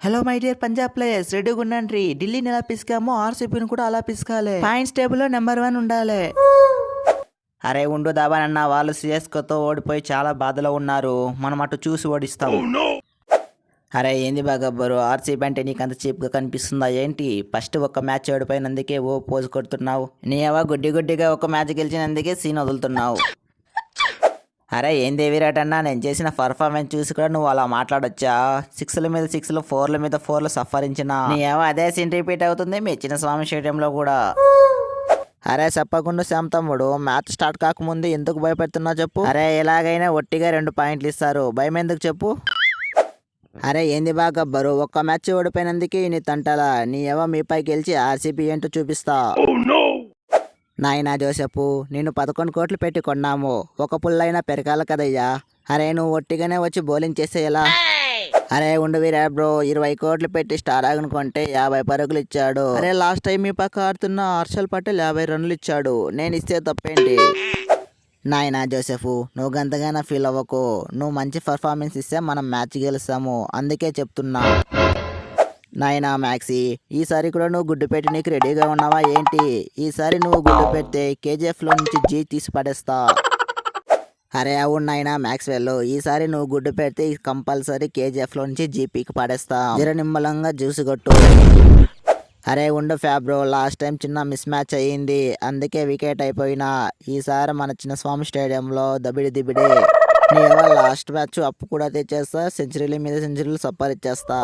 Hello my dear Punjab players, రెడీగా ఉండండి. ఢిల్లీని ఎలా పిసికామో ఆర్సీబీని కూడా అలా పిసకాలి. పాయింట్స్ టేబుల్లో నెంబర్ 1 ఉండాలి. అరే ఉండు దాబానన్న, వాళ్ళు సిఎస్కేతో ఓడిపోయి చాలా బాధలో ఉన్నారు. మనం అటు చూసి ఓడిస్తాం. అరే ఏంది బాగబ్బరు, ఆర్సీబీ అంటే నీకు అంత చీప్గా కనిపిస్తుందా ఏంటి? ఫస్ట్ ఒక మ్యాచ్ ఓడిపోయినందుకే ఓ పోజు కొడుతున్నావు. నీవా గుడ్డిగా ఒక మ్యాచ్ గెలిచినందుకే సీన్ వదులుతున్నావు. అరే ఏంది విరాట్ అన్న, నేను చేసిన పర్ఫార్మెన్స్ చూసి కూడా నువ్వు అలా మాట్లాడొచ్చా? 6ల మీద 6లు 4ల మీద 4లు సఫరించిన నీవా అదే సీన్ రిపీట్ అవుతుంది మీ చిన్న స్వామి స్టేడియంలో కూడా. అరే చెప్పకుండా శ్యామ్ తమ్ముడు, మ్యాచ్ స్టార్ట్ కాకముందు ఎందుకు భయపెడుతున్నా చెప్పు? అరే ఎలాగైనా ఒట్టిగా 2 పాయింట్లు ఇస్తారు, భయం ఎందుకు చెప్పు? అరే ఏంది బాగబ్బరు, ఒక్క మ్యాచ్ ఓడిపోయినందుకే నీ తంటలా. నీ మీపై గెలిచి ఆర్సీబీ ఏంటో చూపిస్తా. నాయనా జోసెఫ్, నేను 11 కోట్లు పెట్టి కొన్నాము, ఒక పుల్లైనా పెరగాల కదయ్యా. అరే నువ్వు ఒట్టిగానే వచ్చి బౌలింగ్ చేస్తే ఎలా? అరే ఉండు విరాట్ బ్రో, 20 కోట్లు పెట్టి స్టార్ కొంటే 50 పరుగులు ఇచ్చాడు. అరే లాస్ట్ టైం మీ పక్క ఆడుతున్న హర్షల్ పటేల్ 50 రన్లు ఇచ్చాడు, నేను ఇస్తే తప్పేంటి? నాయనా జోసెఫ్, నువ్వు గంతగానే ఫీల్ అవ్వకు. నువ్వు మంచి పర్ఫార్మెన్స్ ఇస్తే మనం మ్యాచ్ గెలుస్తాము, అందుకే చెప్తున్నా. నాయనా మ్యాక్సీ, ఈసారి కూడా నువ్వు గుడ్డు పెట్టి నీకు రెడీగా ఉన్నావా ఏంటి? ఈసారి నువ్వు గుడ్డు పెడితే కేజీఎఫ్లో నుంచి జీ తీసి పడేస్తా. అరే అవును నాయనా మ్యాక్స్వెల్, ఈసారి నువ్వు గుడ్డు పెడితే కంపల్సరీ కేజీఎఫ్లో నుంచి జీపీకి పడేస్తా. జర నిమ్మలంగా జ్యూస్ కొట్టు. అరే ఉండు ఫ్యాబ్రో, లాస్ట్ టైం చిన్న మిస్ మ్యాచ్ అయ్యింది, అందుకే వికెట్ అయిపోయినా. ఈసారి మన చిన్న స్వామి స్టేడియంలో దిబిడే. నేను లాస్ట్ మ్యాచ్ అప్పు కూడా తెచ్చేస్తా, సెంచరీల మీద సెంచరీలు సప్పరిచ్చేస్తా.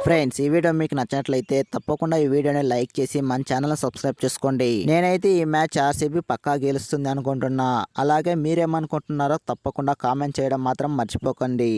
ఫ్రెండ్స్, ఈ వీడియో మీకు నచ్చినట్లయితే తప్పకుండా ఈ వీడియోని లైక్ చేసి మన ఛానల్ సబ్స్క్రైబ్ చేసుకోండి. నేనైతే ఈ మ్యాచ్ ఆర్సీబీ పక్కా గెలుస్తుంది అనుకుంటున్నా. అలాగే మీరేమనుకుంటున్నారో తప్పకుండా కామెంట్ చేయడం మాత్రం మర్చిపోకండి.